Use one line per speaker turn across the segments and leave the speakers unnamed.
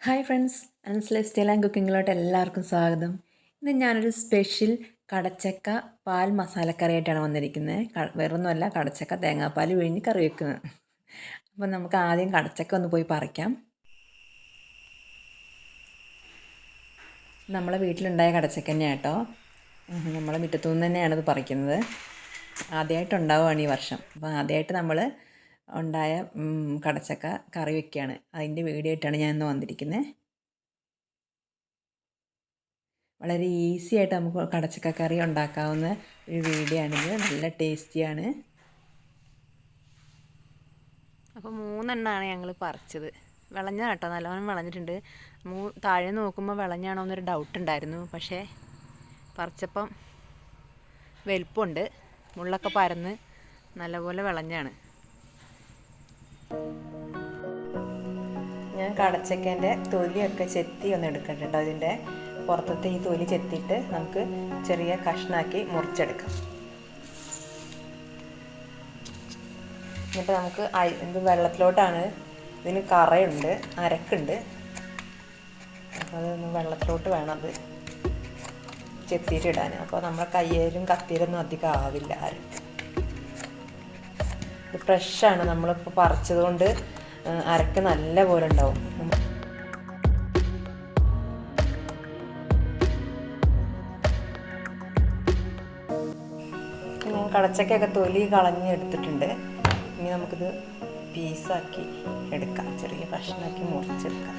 Hi friends, Ann's lifestyle and കുക്കിങ്ങിലോട്ട് എല്ലാവർക്കും സ്വാഗതം. ഇന്ന് ഞാനൊരു സ്പെഷ്യൽ കടച്ചക്ക പാൽ മസാലക്കറിയായിട്ടാണ് വന്നിരിക്കുന്നത്. വേറൊന്നുമല്ല, കടച്ചക്ക തേങ്ങാപ്പാൽ പിഴിഞ്ഞ് കറി വെക്കുന്നത്. അപ്പോൾ നമുക്ക് ആദ്യം കടച്ചക്ക ഒന്ന് പോയി പറിക്കാം. നമ്മളെ വീട്ടിലുണ്ടായ കടച്ചക്ക തന്നെയാണ് കേട്ടോ. നമ്മളെ മുറ്റത്തുനിന്ന് തന്നെയാണ് ഇത് പറിക്കുന്നത്. ആദ്യമായിട്ടുണ്ടാവുകയാണ് ഈ വർഷം. അപ്പോൾ ആദ്യമായിട്ട് നമ്മൾ ഉണ്ടായ കടച്ചക്ക കറി വെക്കുകയാണ്. അതിൻ്റെ വീഡിയോ ആയിട്ടാണ് ഞാൻ ഇന്ന് വന്നിരിക്കുന്നത്. വളരെ ഈസി ആയിട്ട് നമുക്ക് കടച്ചക്ക കറി ഉണ്ടാക്കാവുന്ന ഒരു വീഡിയോ ആണിത്. നല്ല ടേസ്റ്റിയാണ്. അപ്പോൾ 3 എണ്ണമാണ് ഞങ്ങൾ പറിച്ചത്. വിളഞ്ഞ കേട്ടോ, നല്ലോണം വിളഞ്ഞിട്ടുണ്ട്. താഴെ നോക്കുമ്പോൾ വിളഞ്ഞാണോ എന്നൊരു ഡൗട്ട് ഉണ്ടായിരുന്നു. പക്ഷേ പറിച്ചപ്പം വലിപ്പമുണ്ട്, മുള്ളൊക്കെ പരന്ന് നല്ലപോലെ വിളഞ്ഞാണ്. ഞാൻ കടച്ചക്കേൻ്റെ തൊലിയൊക്കെ ചെത്തി ഒന്ന് എടുക്കട്ടെ കേട്ടോ. അതിൻ്റെ പുറത്തത്തെ ഈ തൊലി ചെത്തിയിട്ട് നമുക്ക് ചെറിയ കഷ്ണാക്കി മുറിച്ചെടുക്കാം. എന്നിട്ട് നമുക്ക് ഇത് വെള്ളത്തിലോട്ടാണ്, ഇതിന് കറയുണ്ട്, അരക്കുണ്ട്. അപ്പോൾ അതൊന്ന് വെള്ളത്തിലോട്ട് വേണം അത് ചെത്തിയിട്ടിടാൻ. അപ്പോൾ നമ്മുടെ കയ്യിലും കത്തിയിലൊന്നും അധികം ആവില്ല അരക്ക്. ഇത് ഫ്രഷാണ്, നമ്മളിപ്പോൾ പറിച്ചത് കൊണ്ട് അരക്ക് നല്ല പോലെ ഉണ്ടാവും. ഞാൻ കടച്ചക്കയൊക്കെ തൊലി കളഞ്ഞ് എടുത്തിട്ടുണ്ട്. ഇനി നമുക്കിത് പീസാക്കി എടുക്കാം, ചെറിയ കഷ്ണാക്കി മുറിച്ചെടുക്കാം.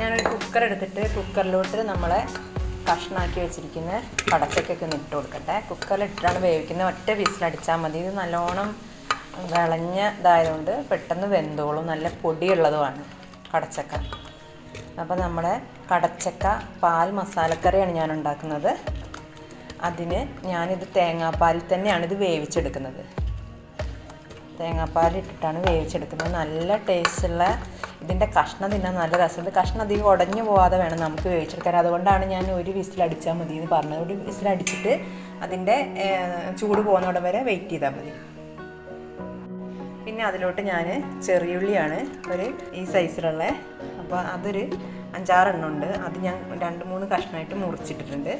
ഞാനൊരു കുക്കർ എടുത്തിട്ട് കുക്കറിലോട്ട് നമ്മളെ കഷ്ണാക്കി വെച്ചിരിക്കുന്ന കടച്ചക്കൊക്കെ ഒന്ന് ഇട്ട് കൊടുക്കട്ടെ. കുക്കറിലിട്ടാണ് വേവിക്കുന്നത്. ഒറ്റ വിസിലടിച്ചാൽ മതി. ഇത് നല്ലോണം വിളഞ്ഞതായതുകൊണ്ട് പെട്ടെന്ന് വെന്തോളും. നല്ല പൊടിയുള്ളതുമാണ് കടച്ചക്ക. അപ്പോൾ നമ്മുടെ കടച്ചക്ക പാൽ മസാലക്കറിയാണ് ഞാൻ ഉണ്ടാക്കുന്നത്. അതിന് ഞാനിത് തേങ്ങാപ്പാലിൽ തന്നെയാണ് ഇത് വേവിച്ചെടുക്കുന്നത്. തേങ്ങാപ്പാൽ ഇട്ടിട്ടാണ് വേവിച്ചെടുക്കുന്നത്. നല്ല ടേസ്റ്റുള്ള, ഇതിൻ്റെ കഷ്ണം തിന്നാൻ നല്ല രസമുണ്ട്. കഷ്ണം അധികം ഉടഞ്ഞു പോകാതെ വേണം നമുക്ക് വേവിച്ചെടുക്കാൻ. അതുകൊണ്ടാണ് ഞാൻ ഒരു വിസിലടിച്ചാൽ മതി എന്ന് പറഞ്ഞത്. ഒരു വിസിലടിച്ചിട്ട് അതിൻ്റെ ചൂട് പോകുന്നിടം വരെ വെയിറ്റ് ചെയ്താൽ മതി. പിന്നെ അതിലോട്ട് ഞാൻ ചെറിയുള്ളിയാണ് ഈ സൈസിലുള്ള, അപ്പോൾ അതൊരു 5-6 എണ്ണം ഉണ്ട്. അത് ഞാൻ 2-3 കഷ്ണമായിട്ട് മുറിച്ചിട്ടിട്ടുണ്ട്.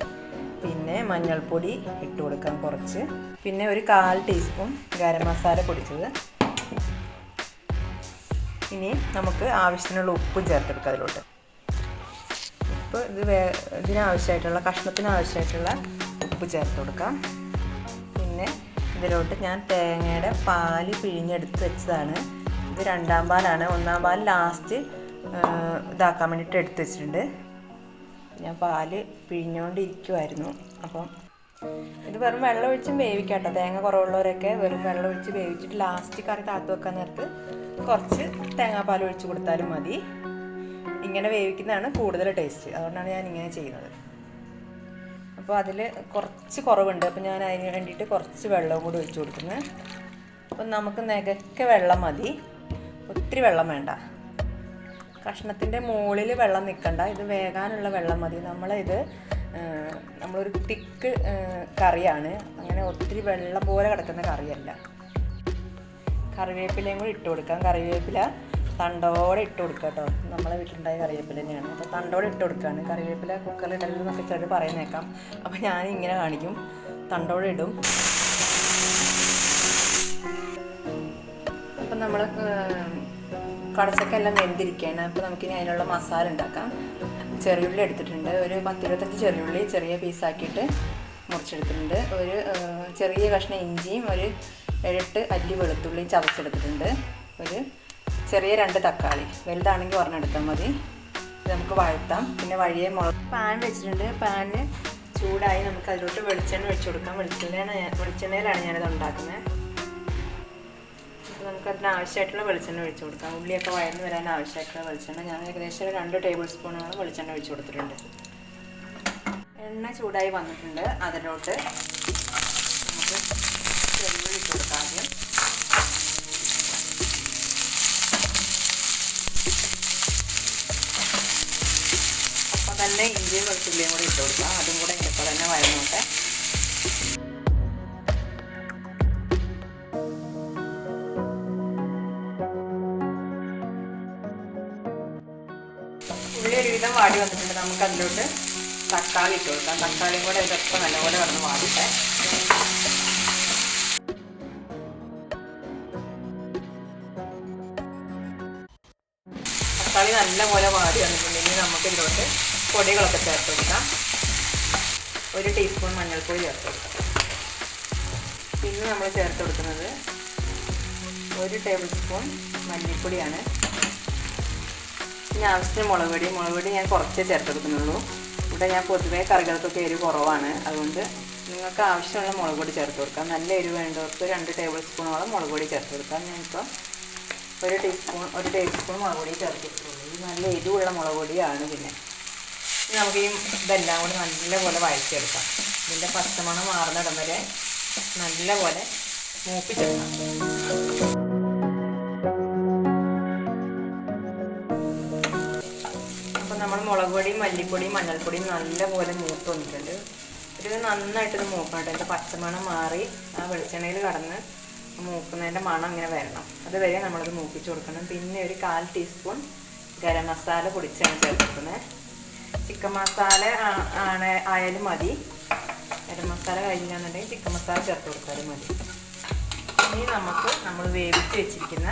പിന്നെ മഞ്ഞൾപ്പൊടി ഇട്ട് കൊടുക്കാം കുറച്ച്. പിന്നെ ഒരു 1/4 ടീസ്പൂൺ ഗരം മസാല പൊടിച്ചത്. ഇനി നമുക്ക് ആവശ്യത്തിനുള്ള ഉപ്പും ചേർത്തെടുക്കാം അതിലോട്ട്. ഉപ്പ് ഇതിനാവശ്യമായിട്ടുള്ള, കഷ്ണത്തിന് ആവശ്യമായിട്ടുള്ള ഉപ്പ് ചേർത്ത് കൊടുക്കാം. പിന്നെ ഇതിലോട്ട് ഞാൻ തേങ്ങയുടെ പാല് പിഴിഞ്ഞെടുത്ത് വെച്ചതാണ്. ഇത് 2ാം പാലാണ്. 1ാം പാൽ ലാസ്റ്റ് ഇതാക്കാൻ വേണ്ടിയിട്ട് എടുത്ത് വെച്ചിട്ടുണ്ട്. ഞാൻ പാല് പിഴിഞ്ഞുകൊണ്ടിരിക്കുമായിരുന്നു. അപ്പം ഇത് വെറും വെള്ളം ഒഴിച്ചും വേവിക്കാം കേട്ടോ. തേങ്ങ കുറവുള്ളവരൊക്കെ വെറും വെള്ളം ഒഴിച്ച് വേവിച്ചിട്ട് ലാസ്റ്റ് കറി താത്ത് വെക്കാൻ നേരത്ത് കുറച്ച് തേങ്ങാപ്പാൽ ഒഴിച്ച് കൊടുത്താലും മതി. ഇങ്ങനെ വേവിക്കുന്നതാണ് കൂടുതൽ ടേസ്റ്റ്. അതുകൊണ്ടാണ് ഞാൻ ഇങ്ങനെ ചെയ്യുന്നത്. അപ്പോൾ അതിൽ കുറച്ച് കുറവുണ്ട്. അപ്പോൾ ഞാൻ അതിന് വേണ്ടിയിട്ട് കുറച്ച് വെള്ളവും കൂടി ഒഴിച്ച് കൊടുക്കുന്നത്. അപ്പം നമുക്ക് നികക്കെ വെള്ളം മതി, ഒത്തിരി വെള്ളം വേണ്ട. കഷ്ണത്തിൻ്റെ മുകളിൽ വെള്ളം നിൽക്കണ്ട, ഇത് വേകാനുള്ള വെള്ളം മതി. നമ്മളൊരു തിക്ക് കറിയാണ്, അങ്ങനെ ഒത്തിരി വെള്ളം പോലെ കിടക്കുന്ന കറിയല്ല. കറിവേപ്പിലയും കൂടി ഇട്ട് കൊടുക്കാം. കറിവേപ്പില തണ്ടോടെ ഇട്ട് കൊടുക്കുക കേട്ടോ. നമ്മളെ വീട്ടിലുണ്ടായ കറിവേപ്പില തന്നെയാണ്. അപ്പോൾ തണ്ടോടെ ഇട്ട് കൊടുക്കുകയാണ്. കറിവേപ്പില കുക്കറിൽ ഇടലെന്നൊക്കെ ചിലർ പറയുന്നേക്കാം. അപ്പോൾ ഞാനിങ്ങനെ കാണിക്കും, തണ്ടോടെ ഇടും. അപ്പം നമ്മൾ കടച്ചക്ക എല്ലാം വെന്തിരിക്കുകയാണ്. അപ്പോൾ നമുക്കിനി അതിനുള്ള മസാല ഉണ്ടാക്കാം. ചെറിയുള്ളി എടുത്തിട്ടുണ്ട്. ഒരു 10-25 ചെറിയുള്ളി ചെറിയ പീസാക്കിയിട്ട് മുറിച്ചെടുത്തിട്ടുണ്ട്. ഒരു ചെറിയ കഷ്ണം ഇഞ്ചിയും ഒരു 7-8 അല്ലി വെളുത്തുള്ളിയും ചതച്ചെടുത്തിട്ടുണ്ട്. ഒരു ചെറിയ 2 തക്കാളി, വലുതാണെങ്കിൽ ഒരെണ്ണം മതി. ഇത് നമുക്ക് വഴറ്റാം. പിന്നെ വഴിയെ പാൻ വെച്ചിട്ടുണ്ട്. പാന് ചൂടായി നമുക്ക് അതിലോട്ട് വെളിച്ചെണ്ണ ഒഴിച്ചു കൊടുക്കാം. വെളിച്ചെണ്ണയിലാണ് ഞാനിത് ഉണ്ടാക്കുന്നത്. നമുക്ക് അതിനാവശ്യമായിട്ടുള്ള വെളിച്ചെണ്ണ ഒഴിച്ചു കൊടുക്കാം. ഉള്ളിയൊക്കെ വഴന്ന് വരാൻ ആവശ്യമായിട്ടുള്ള വെളിച്ചെണ്ണ ഞാൻ ഏകദേശം 2 ടേബിൾ സ്പൂണോളം വെളിച്ചെണ്ണ ഒഴിച്ചു കൊടുത്തിട്ടുണ്ട്. എണ്ണ ചൂടായി വന്നിട്ടുണ്ട്. അതിലോട്ട് നമുക്ക് ചെറുള്ളി ഇട്ട് കൊടുക്കാം ആദ്യം. അപ്പം തന്നെ ഇഞ്ചിയും വെളുത്തുള്ളിയും കൂടി ഇട്ട് കൊടുക്കാം. അതും കൂടെ ഇപ്പം തന്നെ വഴന്നോട്ടെ. ഉള്ളി ഒരുവിധം വാടി വന്നിട്ടുണ്ട്. നമുക്ക് അതിലോട്ട് തക്കാളി ഇട്ട് കൊടുക്കാം. തക്കാളിയും കൂടെ ഇതൊക്കെ നല്ലപോലെ കിടന്ന് വാടിട്ടെ. തക്കാളി നല്ലപോലെ വാടി വന്നിട്ടുണ്ടെങ്കിൽ നമുക്ക് ഇതിലോട്ട് പൊടികളൊക്കെ ചേർത്ത് കൊടുക്കാം. 1 ടീസ്പൂൺ മഞ്ഞൾപ്പൊടി ചേർത്ത് കൊടുക്കാം. പിന്നെ നമ്മൾ ചേർത്ത് കൊടുക്കുന്നത് 1 ടേബിൾ സ്പൂൺ മല്ലിപ്പൊടിയാണ്. പിന്നെ ആവശ്യത്തിന് മുളക് പൊടി ഞാൻ കുറച്ചേ ചേർത്തെടുക്കുന്നുള്ളൂ. ഇവിടെ ഞാൻ പൊതുവേ കറികൾക്കൊക്കെ എരിവ് കുറവാണ്. അതുകൊണ്ട് നിങ്ങൾക്ക് ആവശ്യമുള്ള മുളക് പൊടി ചേർത്ത് കൊടുക്കാം. നല്ല എരിവ് വേണ്ടവർക്ക് 2 ടേബിൾ സ്പൂണോളം മുളക് പൊടി ചേർത്ത് കൊടുക്കാം. ഞാനിപ്പം 1 ടേബിൾ സ്പൂൺ മുളക് പൊടി ചേർത്തിട്ടുള്ളൂ. ഇത് നല്ല എരിവുള്ള മുളക് പൊടിയാണ്. പിന്നെ നമുക്ക് ഇതെല്ലാം കൂടി നല്ലപോലെ വഴറ്റിയെടുക്കാം. ഇതിൻ്റെ പച്ചമണം മാറുന്നിടം വരെ നല്ലപോലെ മൂപ്പിച്ചെടുക്കാം. നമ്മൾ മുളക് പൊടിയും മല്ലിപ്പൊടിയും മഞ്ഞൾപ്പൊടിയും നല്ലപോലെ മൂത്ത് വന്നിട്ടുണ്ട്. ഇത് നന്നായിട്ടിത് മൂക്കണം. അതിൻ്റെ പച്ചമണം മാറി ആ വെളിച്ചെണ്ണയിൽ കടന്ന് മൂക്കുന്നതിൻ്റെ മണം അങ്ങനെ വരണം. അതുവരെ നമ്മളിത് മൂപ്പിച്ച് കൊടുക്കണം. പിന്നെ ഒരു 1/4 ടീസ്പൂൺ ഗരം മസാല പൊടിച്ചാണ് ചേർക്കുന്നത്. ചിക്കൻ മസാല ആയാലും മതി. ഗരം മസാല കഴിഞ്ഞില്ലെന്നുണ്ടെങ്കിൽ ചിക്കൻ മസാല ചേർത്ത് കൊടുത്താലും മതി. ഇനി നമ്മൾ വേവിച്ച് വെച്ചിരിക്കുന്ന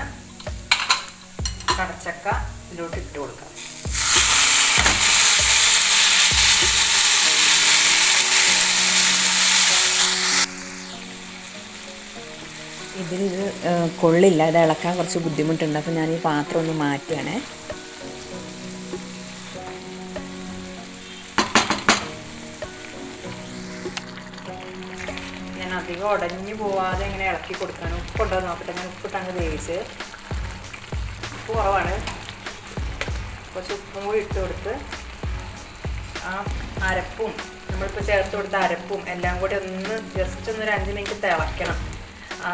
കടച്ചക്ക ഇതിലോട്ട് ഇട്ട് കൊടുക്കാം. ഇതിൽ കൊള്ളില്ല, ഇത് ഇളക്കാൻ കുറച്ച് ബുദ്ധിമുട്ടുണ്ട്. അപ്പോൾ ഞാൻ ഈ പാത്രം ഒന്ന് മാറ്റുകയാണേ. ഞാൻ അധികം ഉടഞ്ഞു പോവാതെ ഇങ്ങനെ ഇളക്കി കൊടുക്കാൻ. ഉപ്പുണ്ടോ നോക്കട്ടെ. ഞാൻ ഉപ്പിട്ടങ്ങ് വേവിച്ച്. ഉപ്പ് കുറവാണ്. കുറച്ച് ഉപ്പും കൂടി ഇട്ട് കൊടുത്ത് ആ അരപ്പും നമ്മളിപ്പോൾ ചേർത്ത് കൊടുത്ത അരപ്പും എല്ലാം കൂടി ജസ്റ്റ് ഒരു 5 മിനിറ്റ് തിളയ്ക്കണം. ആ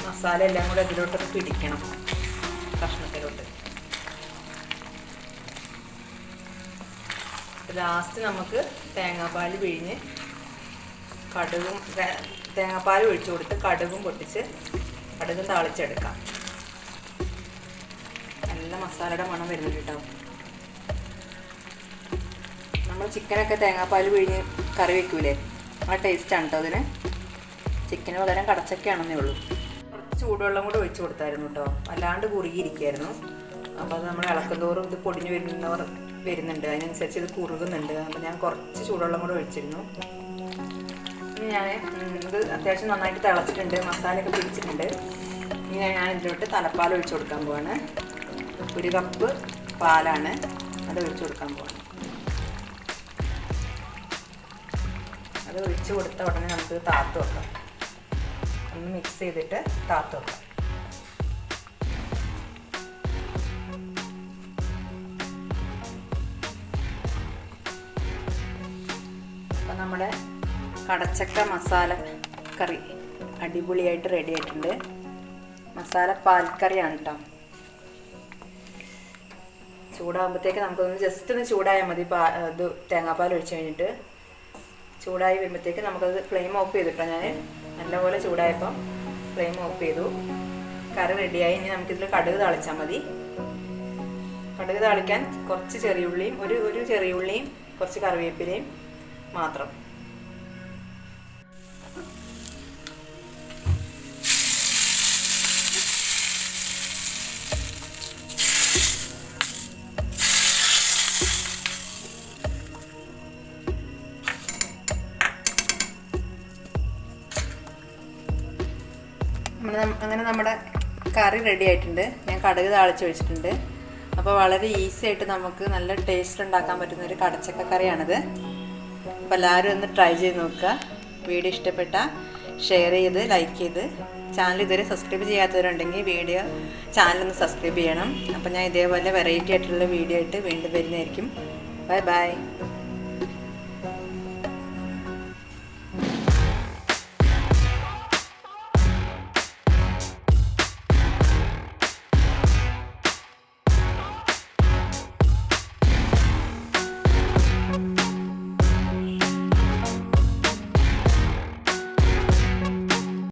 മസാല എല്ലാം കൂടി അതിലോട്ടൊക്കെ പിടിക്കണം കഷ്ണത്തിലോട്ട്. ലാസ്റ്റ് നമുക്ക് തേങ്ങാപ്പാൽ പിഴിഞ്ഞ് തേങ്ങാപ്പാൽ ഒഴിച്ചു കൊടുത്ത് കടുകും പൊട്ടിച്ച് കടുകും താളിച്ചെടുക്കാം. നല്ല മസാലയുടെ മണം വരുന്നുണ്ട് കേട്ടോ. നമ്മൾ ചിക്കനൊക്കെ തേങ്ങാപ്പാൽ പിഴിഞ്ഞ് കറി വെക്കൂലേ, ആ ടേസ്റ്റാണ് കേട്ടോ അതിന്. ചിക്കന് പകരം കടച്ചക്കയാണെന്നേ ഉള്ളൂ. കുറച്ച് ചൂടുവെള്ളം കൂടെ ഒഴിച്ച് കൊടുത്തായിരുന്നു കേട്ടോ. അല്ലാണ്ട് കുറുകിയിരിക്കുകയായിരുന്നു. അപ്പോൾ അത് നമ്മൾ ഇളക്കുന്തോറും ഇത് പൊടിഞ്ഞ് വരുന്നുണ്ട്. അതിനനുസരിച്ച് ഇത് കുറുകുന്നുണ്ട്. അപ്പോൾ ഞാൻ കുറച്ച് ചൂടുവെള്ളം കൂടെ ഒഴിച്ചിരുന്നു. ഇനി ഇത് അത്യാവശ്യം നന്നായിട്ട് തിളച്ചിട്ടുണ്ട്. മസാലയൊക്കെ പിടിച്ചിട്ടുണ്ട്. ഇനി ഞാൻ ഇതിലോട്ട് തലപ്പാൽ ഒഴിച്ച് കൊടുക്കാൻ പോവാണ്. 1 കപ്പ് പാലാണ്, അത് ഒഴിച്ച് കൊടുക്കാൻ പോവാണ്. അത് ഒഴിച്ച് കൊടുത്ത ഉടനെ നമുക്ക് താത്ത് വെക്കാം. ഒന്ന് മിക്സ് ചെയ്തിട്ട് താത്ത് വെക്കാം. അപ്പം നമ്മുടെ കടച്ചക്ക മസാല കറി അടിപൊളിയായിട്ട് റെഡി ആയിട്ടുണ്ട്. മസാല പാൽക്കറിയാണ് കേട്ടോ. ചൂടാകുമ്പോഴത്തേക്ക് നമുക്കൊന്ന് ജസ്റ്റ് ഒന്ന് ചൂടായാൽ മതി. ഇത് തേങ്ങാപ്പാൽ ഒഴിച്ച് കഴിഞ്ഞിട്ട് ചൂടായി വരുമ്പോഴത്തേക്ക് നമുക്കത് ഫ്ലെയിം ഓഫ് ചെയ്തിട്ടോ. ഞാൻ നല്ലപോലെ ചൂടായപ്പോൾ ഫ്ലെയിം ഓഫ് ചെയ്തു. കറി റെഡിയായി. ഇനി നമുക്കിതിൽ കടുക് താളിച്ചാൽ മതി. കടുക് താളിക്കാൻ കുറച്ച് ചെറിയുള്ളിയും ഒരു ചെറിയുള്ളിയും കുറച്ച് കറിവേപ്പിലയും മാത്രം. അങ്ങനെ നമ്മുടെ കറി റെഡി ആയിട്ടുണ്ട്. ഞാൻ കടുക് താളിച്ച് ഒഴിച്ചിട്ടുണ്ട്. അപ്പോൾ വളരെ ഈസി ആയിട്ട് നമുക്ക് നല്ല ടേസ്റ്റ് ഉണ്ടാക്കാൻ പറ്റുന്ന ഒരു കടച്ചക്ക കറിയാണിത്. അപ്പോൾ എല്ലാവരും ഒന്ന് ട്രൈ ചെയ്ത് നോക്കുക. വീഡിയോ ഇഷ്ടപ്പെട്ടാൽ ഷെയർ ചെയ്ത് ലൈക്ക് ചെയ്ത് ചാനൽ ഇതുവരെ സബ്സ്ക്രൈബ് ചെയ്യാത്തവരുണ്ടെങ്കിൽ ചാനലൊന്ന് സബ്സ്ക്രൈബ് ചെയ്യണം. അപ്പോൾ ഞാൻ ഇതേപോലെ വെറൈറ്റി ആയിട്ടുള്ള വീഡിയോ ആയിട്ട് വീണ്ടും വരുന്നതായിരിക്കും. Bye bye.